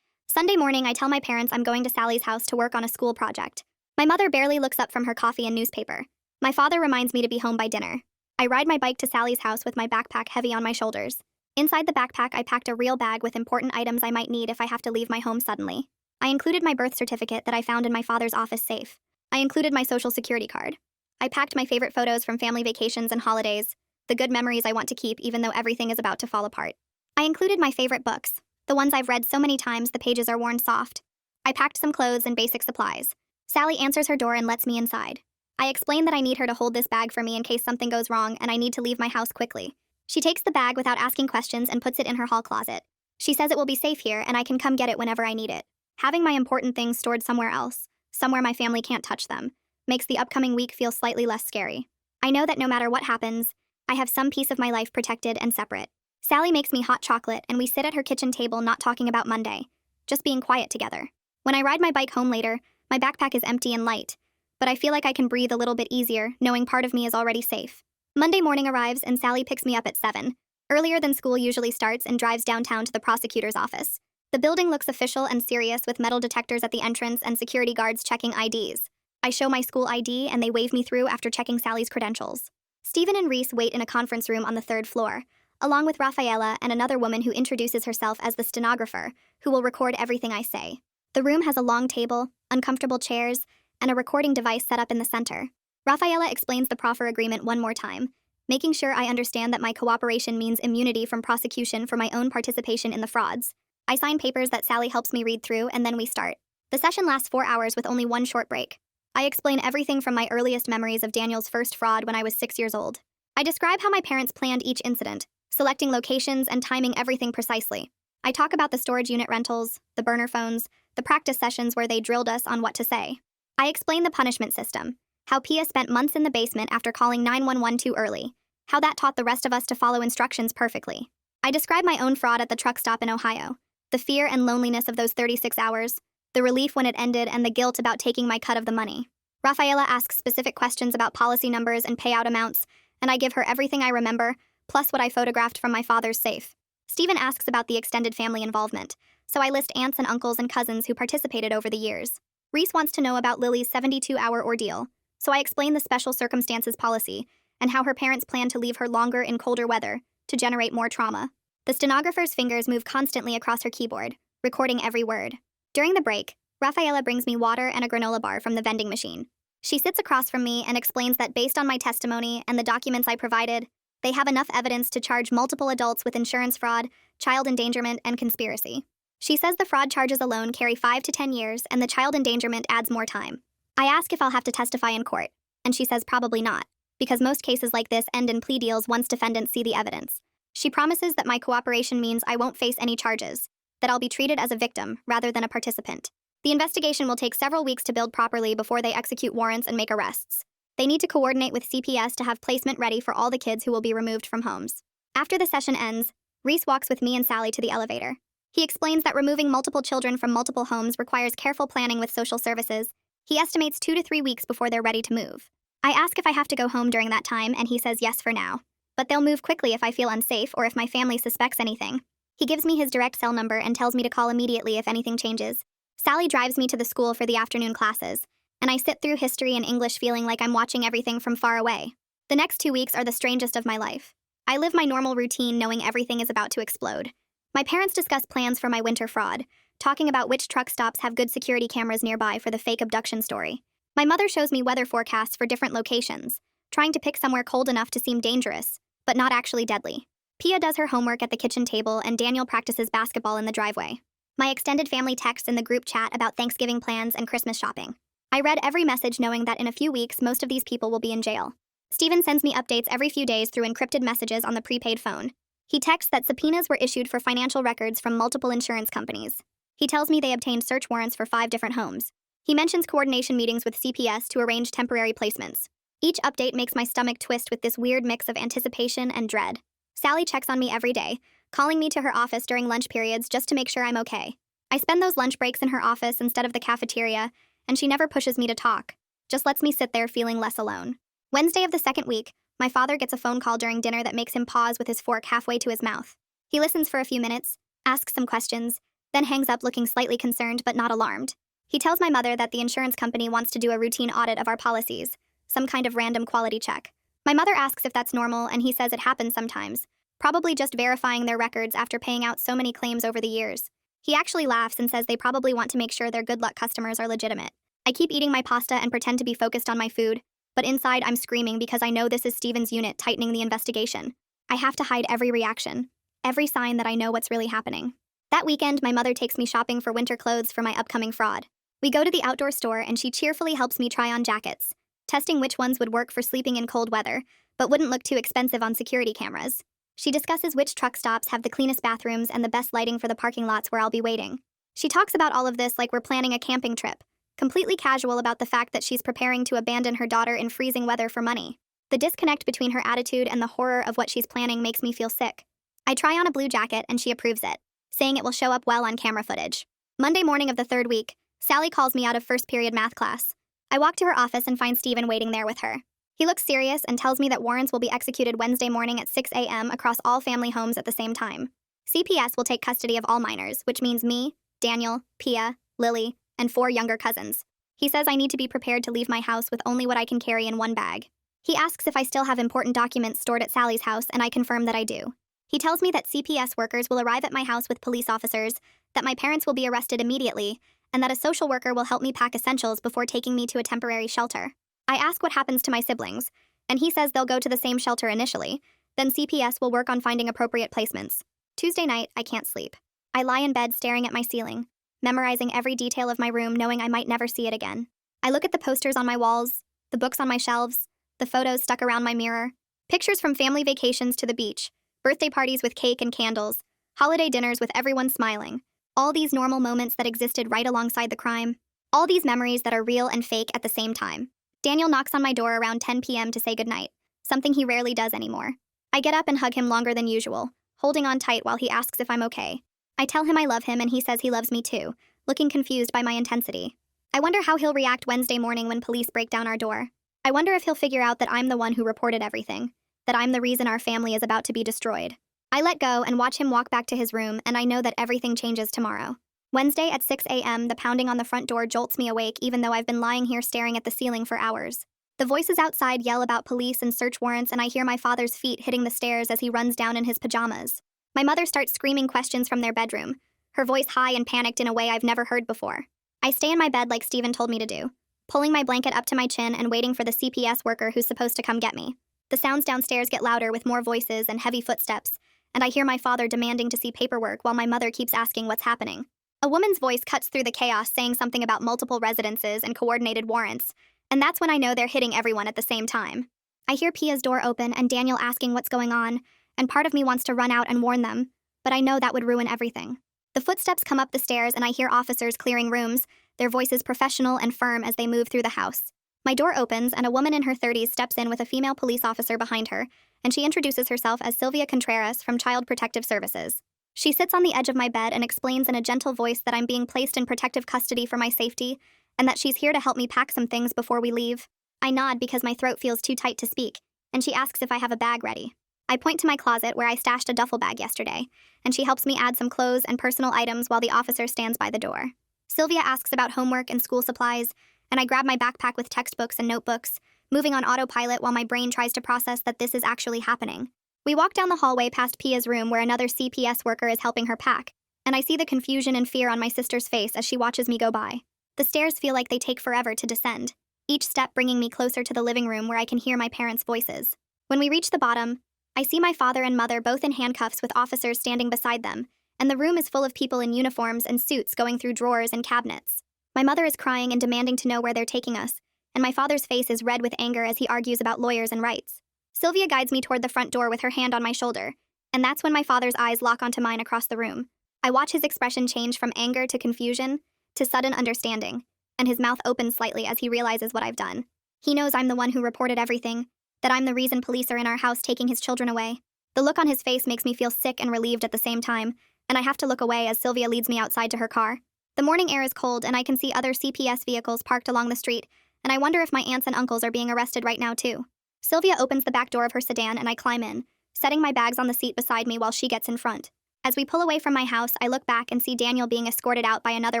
Sunday morning, I tell my parents I'm going to Sally's house to work on a school project. My mother barely looks up from her coffee and newspaper. My father reminds me to be home by dinner. I ride my bike to Sally's house with my backpack heavy on my shoulders. Inside the backpack, I packed a real bag with important items I might need if I have to leave my home suddenly. I included my birth certificate that I found in my father's office safe. I included my social security card. I packed my favorite photos from family vacations and holidays, the good memories I want to keep even though everything is about to fall apart. I included my favorite books, the ones I've read so many times the pages are worn soft. I packed some clothes and basic supplies. Sally answers her door and lets me inside. I explain that I need her to hold this bag for me in case something goes wrong and I need to leave my house quickly. She takes the bag without asking questions and puts it in her hall closet. She says it will be safe here and I can come get it whenever I need it. Having my important things stored somewhere else, somewhere my family can't touch them, makes the upcoming week feel slightly less scary. I know that no matter what happens, I have some piece of my life protected and separate. Sally makes me hot chocolate and we sit at her kitchen table not talking about Monday, just being quiet together. When I ride my bike home later, my backpack is empty and light, but I feel like I can breathe a little bit easier knowing part of me is already safe. Monday morning arrives and Sally picks me up at 7, earlier than school usually starts, and drives downtown to the prosecutor's office. The building looks official and serious with metal detectors at the entrance and security guards checking IDs. I show my school ID and they wave me through after checking Sally's credentials. Stephen and Reese wait in a conference room on the third floor, along with Rafaela and another woman who introduces herself as the stenographer, who will record everything I say. The room has a long table, uncomfortable chairs, and a recording device set up in the center. Rafaela explains the proffer agreement one more time, making sure I understand that my cooperation means immunity from prosecution for my own participation in the frauds. I sign papers that Sally helps me read through, and then we start. The session lasts 4 hours with only one short break. I explain everything from my earliest memories of Daniel's first fraud when I was 6 years old. I describe how my parents planned each incident, selecting locations and timing everything precisely. I talk about the storage unit rentals, the burner phones, the practice sessions where they drilled us on what to say. I explain the punishment system, how Pia spent months in the basement after calling 911 too early, how that taught the rest of us to follow instructions perfectly. I describe my own fraud at the truck stop in Ohio, the fear and loneliness of those 36 hours, the relief when it ended, and the guilt about taking my cut of the money. Rafaela asks specific questions about policy numbers and payout amounts, and I give her everything I remember, plus what I photographed from my father's safe. Stephen asks about the extended family involvement, so I list aunts and uncles and cousins who participated over the years. Reese wants to know about Lily's 72-hour ordeal, so I explain the special circumstances policy and how her parents plan to leave her longer in colder weather to generate more trauma. The stenographer's fingers move constantly across her keyboard, recording every word. During the break, Rafaela brings me water and a granola bar from the vending machine. She sits across from me and explains that based on my testimony and the documents I provided, they have enough evidence to charge multiple adults with insurance fraud, child endangerment, and conspiracy. She says the fraud charges alone carry 5 to 10 years and the child endangerment adds more time. I ask if I'll have to testify in court, and she says probably not, because most cases like this end in plea deals once defendants see the evidence. She promises that my cooperation means I won't face any charges, that I'll be treated as a victim rather than a participant. The investigation will take several weeks to build properly before they execute warrants and make arrests. They need to coordinate with CPS to have placement ready for all the kids who will be removed from homes. After the session ends, Reese walks with me and Sally to the elevator. He explains that removing multiple children from multiple homes requires careful planning with social services. He estimates 2 to 3 weeks before they're ready to move. I ask if I have to go home during that time, and he says yes for now. But they'll move quickly if I feel unsafe or if my family suspects anything. He gives me his direct cell number and tells me to call immediately if anything changes. Sally drives me to the school for the afternoon classes, and I sit through history and English feeling like I'm watching everything from far away. The next 2 weeks are the strangest of my life. I live my normal routine knowing everything is about to explode. My parents discuss plans for my winter fraud, talking about which truck stops have good security cameras nearby for the fake abduction story. My mother shows me weather forecasts for different locations, trying to pick somewhere cold enough to seem dangerous, but not actually deadly. Pia does her homework at the kitchen table and Daniel practices basketball in the driveway. My extended family texts in the group chat about Thanksgiving plans and Christmas shopping. I read every message knowing that in a few weeks most of these people will be in jail. Stephen sends me updates every few days through encrypted messages on the prepaid phone. He texts that subpoenas were issued for financial records from multiple insurance companies. He tells me they obtained search warrants for 5 different homes. He mentions coordination meetings with CPS to arrange temporary placements. Each update makes my stomach twist with this weird mix of anticipation and dread. Sally checks on me every day, calling me to her office during lunch periods just to make sure I'm okay. I spend those lunch breaks in her office instead of the cafeteria, and she never pushes me to talk, just lets me sit there feeling less alone. Wednesday of the second week, my father gets a phone call during dinner that makes him pause with his fork halfway to his mouth. He listens for a few minutes, asks some questions, then hangs up looking slightly concerned but not alarmed. He tells my mother that the insurance company wants to do a routine audit of our policies, some kind of random quality check. My mother asks if that's normal, and he says it happens sometimes, probably just verifying their records after paying out so many claims over the years. He actually laughs and says they probably want to make sure their good luck customers are legitimate. I keep eating my pasta and pretend to be focused on my food, but inside I'm screaming because I know this is Stephen's unit tightening the investigation. I have to hide every reaction, every sign that I know what's really happening. That weekend, my mother takes me shopping for winter clothes for my upcoming fraud. We go to the outdoor store and she cheerfully helps me try on jackets, testing which ones would work for sleeping in cold weather, but wouldn't look too expensive on security cameras. She discusses which truck stops have the cleanest bathrooms and the best lighting for the parking lots where I'll be waiting. She talks about all of this like we're planning a camping trip, completely casual about the fact that she's preparing to abandon her daughter in freezing weather for money. The disconnect between her attitude and the horror of what she's planning makes me feel sick. I try on a blue jacket and she approves it, saying it will show up well on camera footage. Monday morning of the third week, Sally calls me out of first period math class. I walk to her office and find Stephen waiting there with her. He looks serious and tells me that warrants will be executed Wednesday morning at 6 a.m. across all family homes at the same time. CPS will take custody of all minors, which means me, Daniel, Pia, Lily, and 4 younger cousins. He says I need to be prepared to leave my house with only what I can carry in one bag. He asks if I still have important documents stored at Sally's house, and I confirm that I do. He tells me that CPS workers will arrive at my house with police officers, that my parents will be arrested immediately, and that a social worker will help me pack essentials before taking me to a temporary shelter. I ask what happens to my siblings, and he says they'll go to the same shelter initially, then CPS will work on finding appropriate placements. Tuesday night, I can't sleep. I lie in bed staring at my ceiling, memorizing every detail of my room knowing I might never see it again. I look at the posters on my walls, the books on my shelves, the photos stuck around my mirror, pictures from family vacations to the beach, birthday parties with cake and candles, holiday dinners with everyone smiling. All these normal moments that existed right alongside the crime. All these memories that are real and fake at the same time. Daniel knocks on my door around 10 p.m. to say goodnight, something he rarely does anymore. I get up and hug him longer than usual, holding on tight while he asks if I'm okay. I tell him I love him and he says he loves me too, looking confused by my intensity. I wonder how he'll react Wednesday morning when police break down our door. I wonder if he'll figure out that I'm the one who reported everything, that I'm the reason our family is about to be destroyed. I let go and watch him walk back to his room, and I know that everything changes tomorrow. Wednesday at 6 a.m., the pounding on the front door jolts me awake even though I've been lying here staring at the ceiling for hours. The voices outside yell about police and search warrants, and I hear my father's feet hitting the stairs as he runs down in his pajamas. My mother starts screaming questions from their bedroom, her voice high and panicked in a way I've never heard before. I stay in my bed like Stephen told me to do, pulling my blanket up to my chin and waiting for the CPS worker who's supposed to come get me. The sounds downstairs get louder with more voices and heavy footsteps, and I hear my father demanding to see paperwork while my mother keeps asking what's happening. A woman's voice cuts through the chaos saying something about multiple residences and coordinated warrants, and that's when I know they're hitting everyone at the same time. I hear Pia's door open and Daniel asking what's going on, and part of me wants to run out and warn them, but I know that would ruin everything. The footsteps come up the stairs and I hear officers clearing rooms, their voices professional and firm as they move through the house. My door opens and a woman in her 30s steps in with a female police officer behind her, and she introduces herself as Sylvia Contreras from Child Protective Services. She sits on the edge of my bed and explains in a gentle voice that I'm being placed in protective custody for my safety, and that she's here to help me pack some things before we leave. I nod because my throat feels too tight to speak, and she asks if I have a bag ready. I point to my closet where I stashed a duffel bag yesterday, and she helps me add some clothes and personal items while the officer stands by the door. Sylvia asks about homework and school supplies, and I grab my backpack with textbooks and notebooks, moving on autopilot while my brain tries to process that this is actually happening. We walk down the hallway past Pia's room where another CPS worker is helping her pack, and I see the confusion and fear on my sister's face as she watches me go by. The stairs feel like they take forever to descend, each step bringing me closer to the living room where I can hear my parents' voices. When we reach the bottom, I see my father and mother both in handcuffs with officers standing beside them, and the room is full of people in uniforms and suits going through drawers and cabinets. My mother is crying and demanding to know where they're taking us, and my father's face is red with anger as he argues about lawyers and rights. Sylvia guides me toward the front door with her hand on my shoulder, and that's when my father's eyes lock onto mine across the room. I watch his expression change from anger to confusion to sudden understanding, and his mouth opens slightly as he realizes what I've done. He knows I'm the one who reported everything, that I'm the reason police are in our house taking his children away. The look on his face makes me feel sick and relieved at the same time, and I have to look away as Sylvia leads me outside to her car. The morning air is cold, and I can see other CPS vehicles parked along the street, and I wonder if my aunts and uncles are being arrested right now too. Sylvia opens the back door of her sedan and I climb in, setting my bags on the seat beside me while she gets in front. As we pull away from my house, I look back and see Daniel being escorted out by another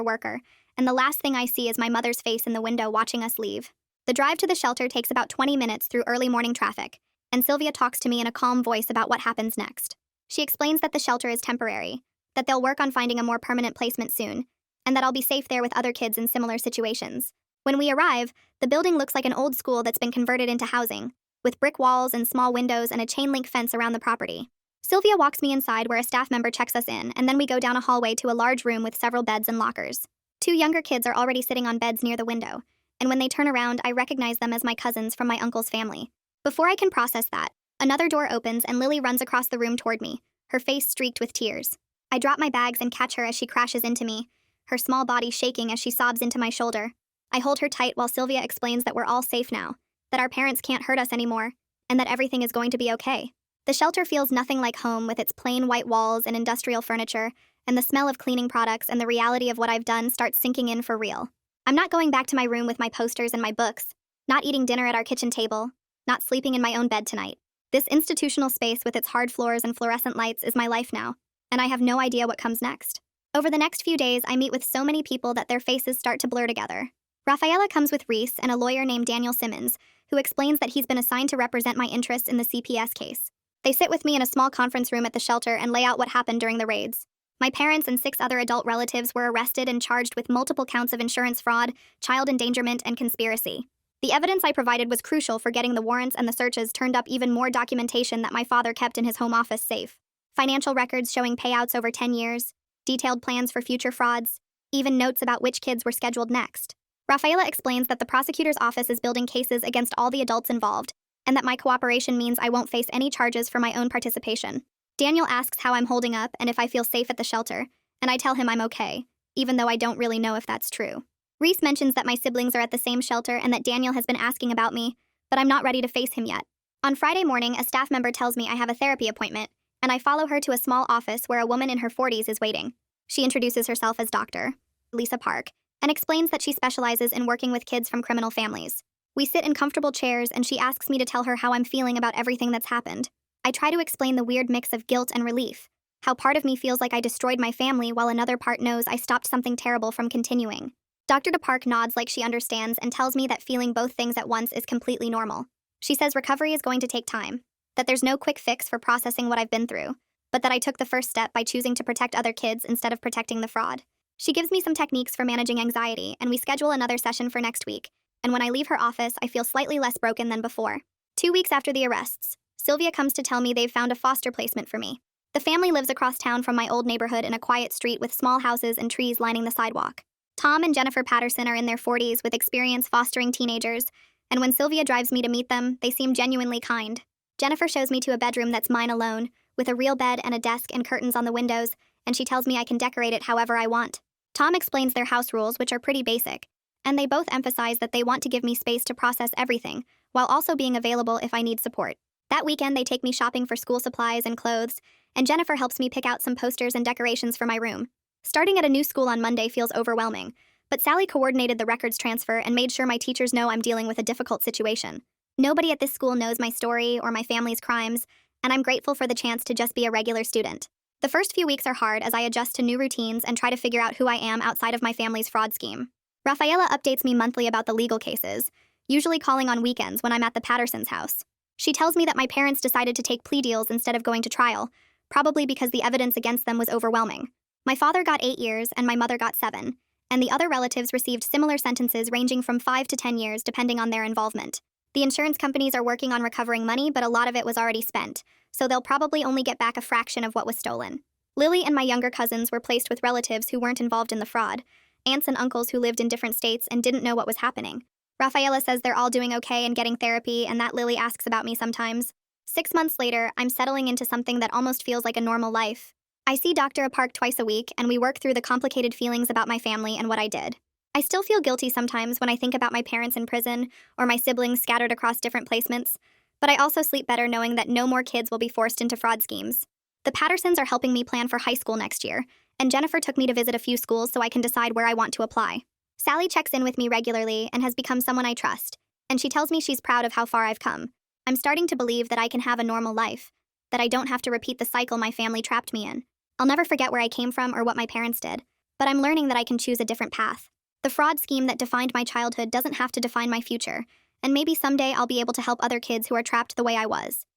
worker, and the last thing I see is my mother's face in the window watching us leave. The drive to the shelter takes about 20 minutes through early morning traffic, and Sylvia talks to me in a calm voice about what happens next. She explains that the shelter is temporary, that they'll work on finding a more permanent placement soon, and that I'll be safe there with other kids in similar situations. When we arrive, the building looks like an old school that's been converted into housing, with brick walls and small windows and a chain-link fence around the property. Sylvia walks me inside where a staff member checks us in, and then we go down a hallway to a large room with several beds and lockers. 2 younger kids are already sitting on beds near the window, and when they turn around, I recognize them as my cousins from my uncle's family. Before I can process that, another door opens and Lily runs across the room toward me, her face streaked with tears. I drop my bags and catch her as she crashes into me, her small body shaking as she sobs into my shoulder. I hold her tight while Sylvia explains that we're all safe now, that our parents can't hurt us anymore, and that everything is going to be okay. The shelter feels nothing like home with its plain white walls and industrial furniture, and the smell of cleaning products and the reality of what I've done starts sinking in for real. I'm not going back to my room with my posters and my books, not eating dinner at our kitchen table, not sleeping in my own bed tonight. This institutional space with its hard floors and fluorescent lights is my life now, and I have no idea what comes next. Over the next few days, I meet with so many people that their faces start to blur together. Rafaela comes with Reese and a lawyer named Daniel Simmons, who explains that he's been assigned to represent my interests in the CPS case. They sit with me in a small conference room at the shelter and lay out what happened during the raids. My parents and 6 other adult relatives were arrested and charged with multiple counts of insurance fraud, child endangerment, and conspiracy. The evidence I provided was crucial for getting the warrants and the searches turned up even more documentation that my father kept in his home office safe. Financial records showing payouts over 10 years, detailed plans for future frauds, even notes about which kids were scheduled next. Rafaela explains that the prosecutor's office is building cases against all the adults involved, and that my cooperation means I won't face any charges for my own participation. Daniel asks how I'm holding up and if I feel safe at the shelter, and I tell him I'm okay, even though I don't really know if that's true. Reese mentions that my siblings are at the same shelter and that Daniel has been asking about me, but I'm not ready to face him yet. On Friday morning, a staff member tells me I have a therapy appointment, and I follow her to a small office where a woman in her 40s is waiting. She introduces herself as Dr. Lisa Park, and explains that she specializes in working with kids from criminal families. We sit in comfortable chairs, and she asks me to tell her how I'm feeling about everything that's happened. I try to explain the weird mix of guilt and relief, how part of me feels like I destroyed my family while another part knows I stopped something terrible from continuing. Dr. DePark nods like she understands and tells me that feeling both things at once is completely normal. She says recovery is going to take time, that there's no quick fix for processing what I've been through, but that I took the first step by choosing to protect other kids instead of protecting the fraud. She gives me some techniques for managing anxiety, and we schedule another session for next week, and when I leave her office, I feel slightly less broken than before. 2 weeks after the arrests, Sylvia comes to tell me they've found a foster placement for me. The family lives across town from my old neighborhood in a quiet street with small houses and trees lining the sidewalk. Tom and Jennifer Patterson are in their 40s with experience fostering teenagers, and when Sylvia drives me to meet them, they seem genuinely kind. Jennifer shows me to a bedroom that's mine alone, with a real bed and a desk and curtains on the windows, and she tells me I can decorate it however I want. Tom explains their house rules, which are pretty basic, and they both emphasize that they want to give me space to process everything, while also being available if I need support. That weekend, they take me shopping for school supplies and clothes, and Jennifer helps me pick out some posters and decorations for my room. Starting at a new school on Monday feels overwhelming, but Sally coordinated the records transfer and made sure my teachers know I'm dealing with a difficult situation. Nobody at this school knows my story or my family's crimes, and I'm grateful for the chance to just be a regular student. The first few weeks are hard as I adjust to new routines and try to figure out who I am outside of my family's fraud scheme. Rafaela updates me monthly about the legal cases, usually calling on weekends when I'm at the Pattersons' house. She tells me that my parents decided to take plea deals instead of going to trial, probably because the evidence against them was overwhelming. My father got 8 years and my mother got 7, and the other relatives received similar sentences ranging from 5 to 10 years depending on their involvement. The insurance companies are working on recovering money, but a lot of it was already spent, so they'll probably only get back a fraction of what was stolen. Lily and my younger cousins were placed with relatives who weren't involved in the fraud, aunts and uncles who lived in different states and didn't know what was happening. Rafaela says they're all doing okay and getting therapy, and that Lily asks about me sometimes. 6 months later, I'm settling into something that almost feels like a normal life. I see Dr. Park twice a week, and we work through the complicated feelings about my family and what I did. I still feel guilty sometimes when I think about my parents in prison or my siblings scattered across different placements, but I also sleep better knowing that no more kids will be forced into fraud schemes. The Pattersons are helping me plan for high school next year, and Jennifer took me to visit a few schools so I can decide where I want to apply. Sally checks in with me regularly and has become someone I trust, and she tells me she's proud of how far I've come. I'm starting to believe that I can have a normal life, that I don't have to repeat the cycle my family trapped me in. I'll never forget where I came from or what my parents did, but I'm learning that I can choose a different path. The fraud scheme that defined my childhood doesn't have to define my future, and maybe someday I'll be able to help other kids who are trapped the way I was.